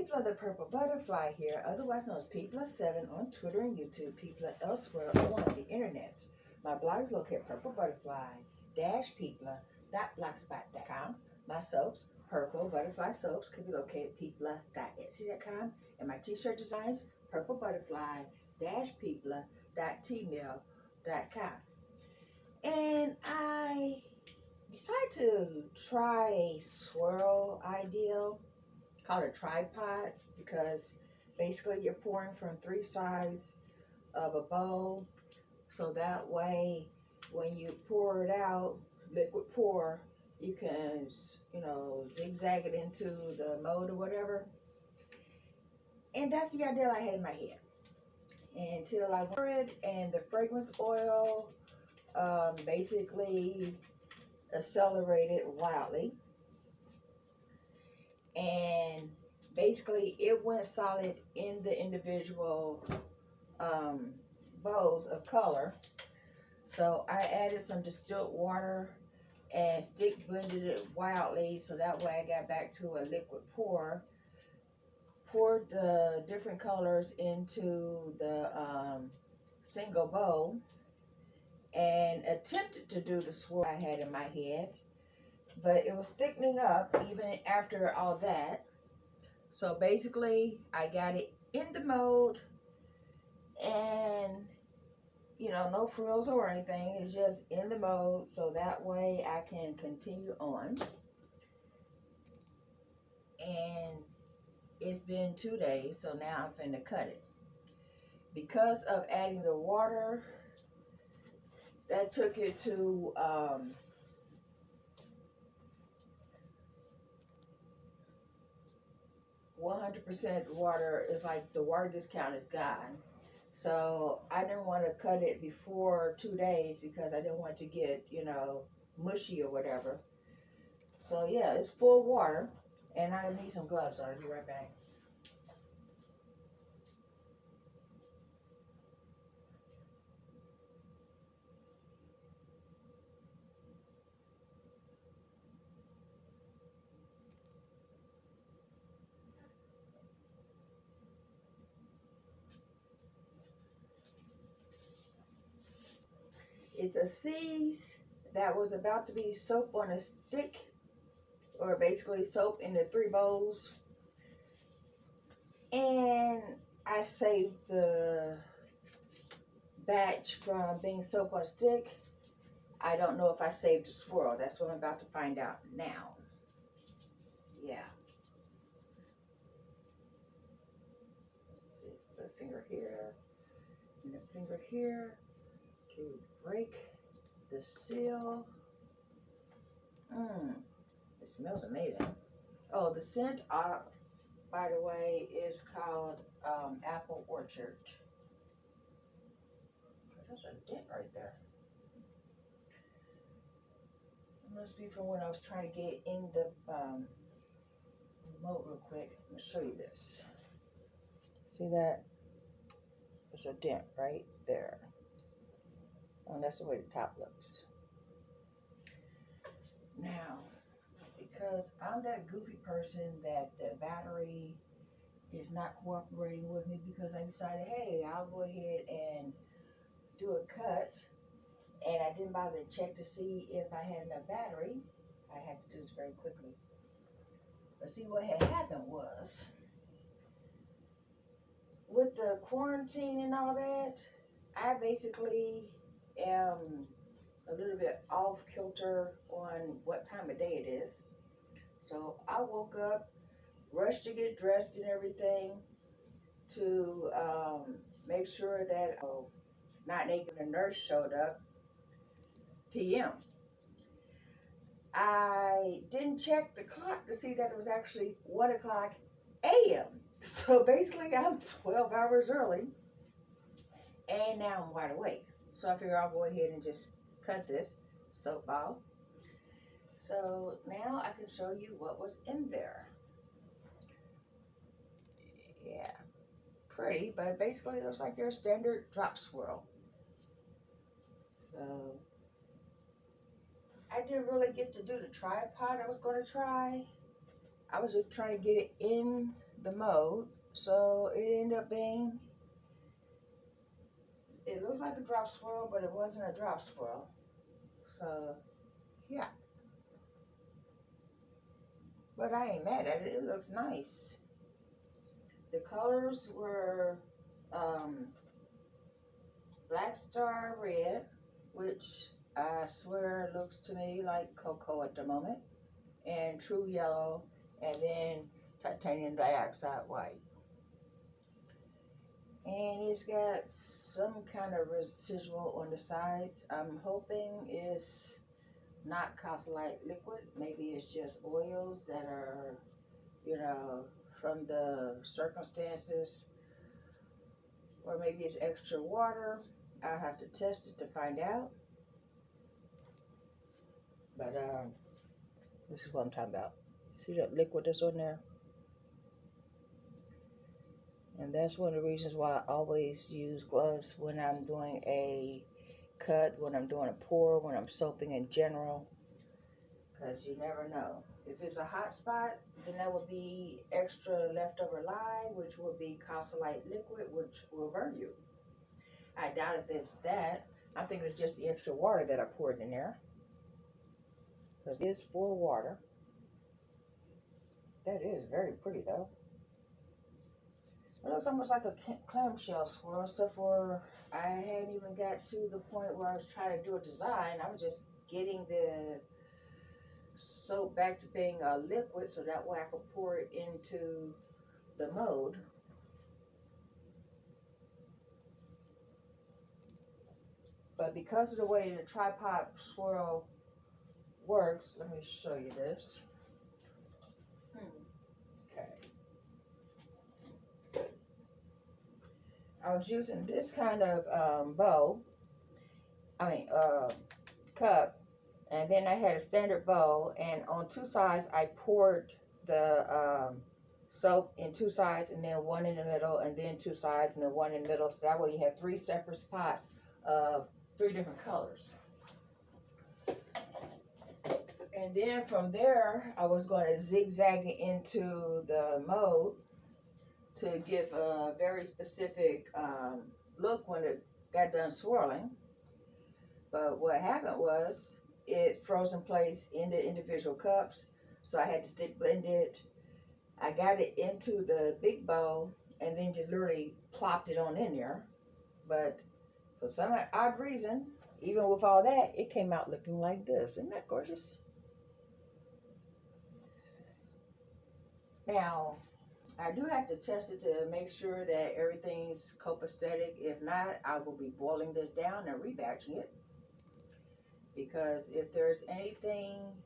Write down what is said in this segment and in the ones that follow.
People of the Purple Butterfly here, otherwise known as People7 on Twitter and YouTube, People elsewhere on the internet. My blog is located at PurpleButterfly-People.blogspot.com. My soaps, Purple Butterfly Soaps, could be located at People.etsy.com. And my t-shirt designs, PurpleButterfly-People.tmail.com. And I decided to try a swirl idea called a tripod, because basically you're pouring from 3 sides of a bowl, so that way when you pour it out, liquid pour, you can, zigzag it into the mold or whatever. And that's the idea I had in my head until I poured it, and the fragrance oil basically accelerated wildly. And basically it went solid in the individual bowls of color. So I added some distilled water and stick blended it wildly, so that way I got back to a liquid pour. Poured the different colors into the single bowl and attempted to do the swirl I had in my head, but it was thickening up even after all that. So basically I got it in the mold, and no frills or anything, it's just in the mold, so that way I can continue on. And it's been 2 days, so now I'm finna cut it. Because of adding the water, that took it to 100% water. Is like the water discount is gone. So I didn't want to cut it before 2 days because I didn't want to get, mushy or whatever. So yeah, it's full water, and I need some gloves on. I'll be right back. It's a C's that was about to be soap on a stick, or basically soap in the 3 bowls. And I saved the batch from being soap on a stick. I don't know if I saved the swirl. That's what I'm about to find out now. Yeah. Let's see. Put a finger here and a finger here to break the seal. It smells amazing. Oh, the scent, by the way, is called Apple Orchard. There's a dent right there. It must be from when I was trying to get in the remote real quick. Let me show you this. See that? There's a dent right there. And that's the way the top looks. Now, because I'm that goofy person that the battery is not cooperating with me, because I decided, hey, I'll go ahead and do a cut, and I didn't bother to check to see if I had enough battery. I had to do this very quickly. But see, what had happened was, with the quarantine and all that, I basically am a little bit off kilter on what time of day it is. So I woke up, rushed to get dressed and everything to make sure that not naked, a nurse showed up p.m. I didn't check the clock to see that it was actually 1 o'clock a.m. So basically I'm 12 hours early, and now I'm wide awake. So I figure I'll go ahead and just cut this soap ball. So now I can show you what was in there. Yeah, pretty, but basically it looks like your standard drop swirl. So I didn't really get to do the tripod I was going to try. I was just trying to get it in the mold. So it ended up being, it looks like a drop swirl, but it wasn't a drop swirl. So yeah, but I ain't mad at it. It looks nice. The colors were Black Star Red, which I swear looks to me like cocoa at the moment, and True Yellow, and then Titanium Dioxide White. And it's got some kind of residual on the sides. I'm hoping it's not Cosylite liquid. Maybe it's just oils that are, you know, from the circumstances, or maybe it's extra water. I'll have to test it to find out. But this is what I'm talking about. See that liquid that's on there? And that's one of the reasons why I always use gloves when I'm doing a cut, when I'm doing a pour, when I'm soaping in general. Because you never know. If it's a hot spot, then that would be extra leftover lye, which will be Cosylite liquid, which will burn you. I doubt if it's that. I'm thinking it's just the extra water that I poured in there. Because it is full water. That is very pretty though. It looks almost like a clamshell swirl, except for I hadn't even got to the point where I was trying to do a design. I was just getting the soap back to being a liquid so that way I could pour it into the mold. But because of the way the tripod swirl works, let me show you this. Okay. I was using this kind of cup, and then I had a standard bowl, and on two sides I poured the soap in two sides, and then one in the middle, and then two sides, and then one in the middle, so that way you have three separate spots of three different colors. And then from there, I was going to zigzag it into the mold to give a very specific look when it got done swirling. But what happened was it froze in place in the individual cups, so I had to stick blend it. I got it into the big bowl and then just literally plopped it on in there. But for some odd reason, even with all that, it came out looking like this. Isn't that gorgeous? Now, I do have to test it to make sure that everything's copacetic. If not, I will be boiling this down and rebatching it. Because if there's anything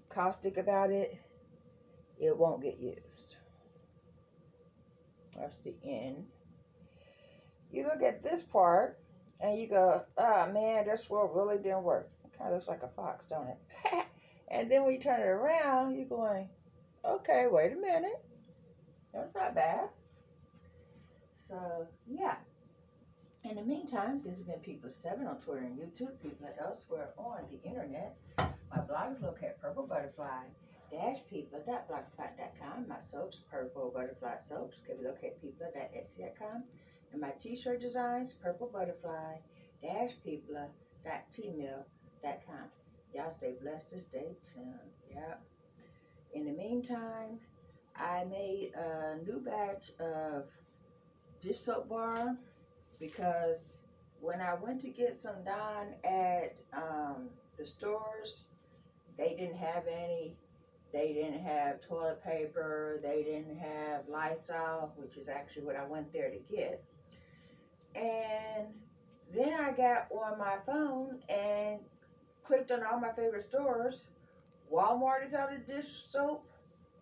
caustic about it, it won't get used. That's the end. You look at this part and you go, oh man, that swirl really didn't work. It kind of looks like a fox, don't it? And then when you turn it around, you're going, okay, wait a minute. That's not bad. So, yeah. In the meantime, this has been People7 on Twitter and YouTube, People elsewhere on the internet. My blog is located at PurpleButterfly-People.blogspot.com. My soaps, PurpleButterfly Soaps, can be located at People.etsy.com. And my t-shirt designs, PurpleButterfly-People.tmail.com. Y'all stay blessed to stay tuned. Yep. In the meantime, I made a new batch of dish soap bar because when I went to get some done at the stores, they didn't have any. They didn't have toilet paper. They didn't have Lysol, which is actually what I went there to get. And then I got on my phone and clicked on all my favorite stores. Walmart is out of dish soap.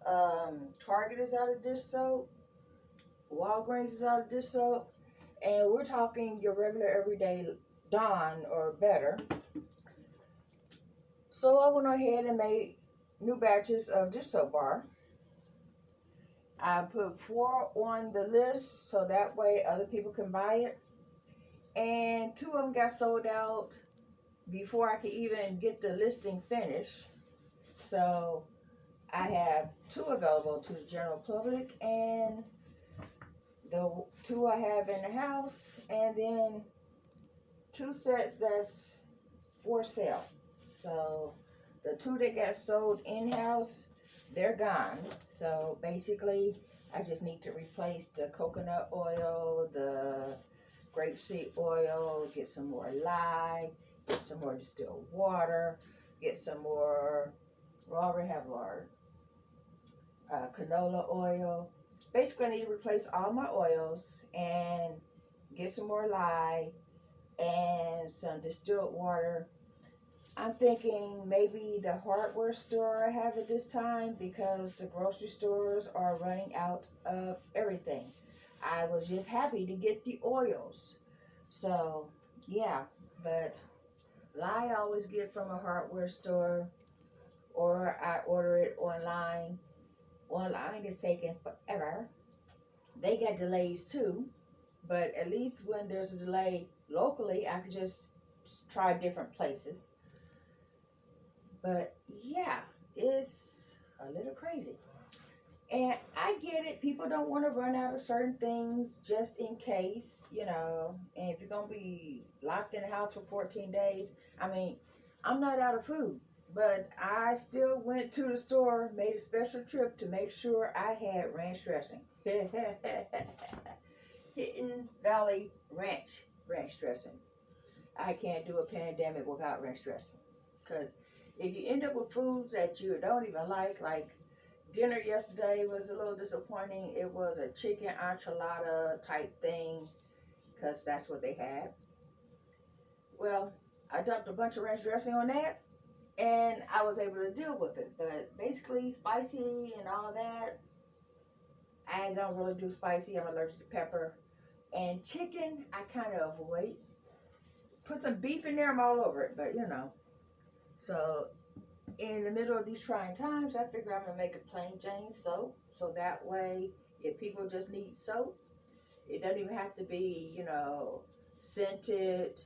Target is out of dish soap. Walgreens is out of dish soap. And we're talking your regular everyday Dawn or better. So I went ahead and made new batches of dish soap bar. I put 4 on the list so that way other people can buy it. And 2 of them got sold out before I could even get the listing finished. So I have 2 available to the general public, and the 2 I have in the house, and then 2 sets that's for sale. So the 2 that got sold in-house, they're gone. So basically, I just need to replace the coconut oil, the grapeseed oil, get some more lye, get some more distilled water, get some more, we already have our canola oil. Basically, I need to replace all my oils and get some more lye and some distilled water. I'm thinking maybe the hardware store I have at this time, because the grocery stores are running out of everything. I was just happy to get the oils. So, yeah, but lye I always get from a hardware store, or I order it online. Online is taking forever. They got delays too, but at least when there's a delay locally, I can just try different places. But yeah, it's a little crazy. And I get it. People don't want to run out of certain things just in case, you know. And if you're going to be locked in the house for 14 days, I mean, I'm not out of food. But I still went to the store, made a special trip to make sure I had ranch dressing. Hidden Valley Ranch dressing. I can't do a pandemic without ranch dressing. Because if you end up with foods that you don't even like dinner yesterday was a little disappointing. It was a chicken enchilada type thing, because that's what they had. Well, I dumped a bunch of ranch dressing on that, and I was able to deal with it. But basically, spicy and all that, I don't really do spicy. I'm allergic to pepper. And chicken, I kind of avoid. Put some beef in there, I'm all over it, but you know. So, in the middle of these trying times, I figure I'm going to make a plain Jane soap. So that way, if people just need soap, it doesn't even have to be, you know, scented,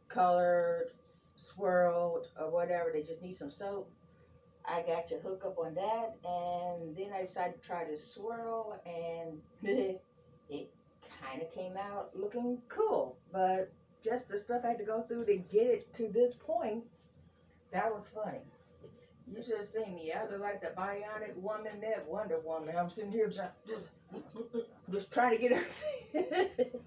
colored, swirled, or whatever. They just need some soap. I got to hook up on that, and then I decided to try this swirl, and it kind of came out looking cool. But just the stuff I had to go through to get it to this point, that was funny. You should have seen me. I look like the bionic woman met Wonder Woman. I'm sitting here just trying to get everything.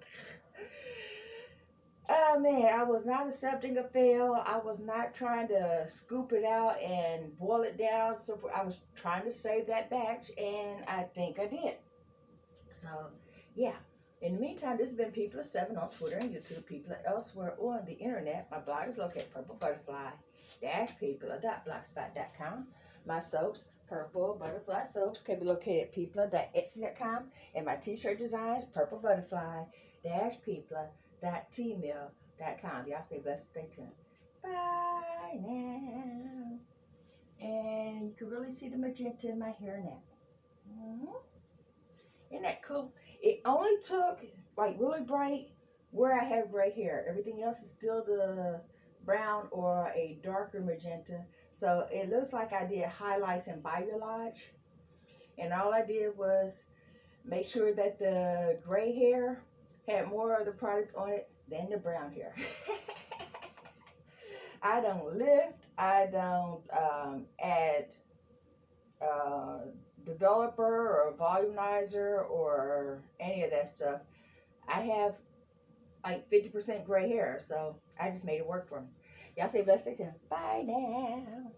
Oh man, I was not accepting a fail. I was not trying to scoop it out and boil it down. So I was trying to save that batch, and I think I did. So, yeah. In the meantime, this has been People of 7 on Twitter and YouTube. People elsewhere on the internet. My blog is located at PurpleButterfly-People.blogspot.com. My soaps, Purple Butterfly Soaps, can be located at People.etsy.com. And my t-shirt designs, PurpleButterfly-People.tmail.com. Y'all stay blessed, stay tuned. Bye now. And you can really see the magenta in my hair now. Isn't that cool? It only took like really bright where I have gray hair. Everything else is still the brown or a darker magenta. So it looks like I did highlights and balayage. And all I did was make sure that the gray hair had more of the product on it than the brown hair. I don't lift. I don't add developer or volumizer or any of that stuff. I have like 50% gray hair, so I just made it work for me. Y'all stay blessed, stay tuned. Bye now.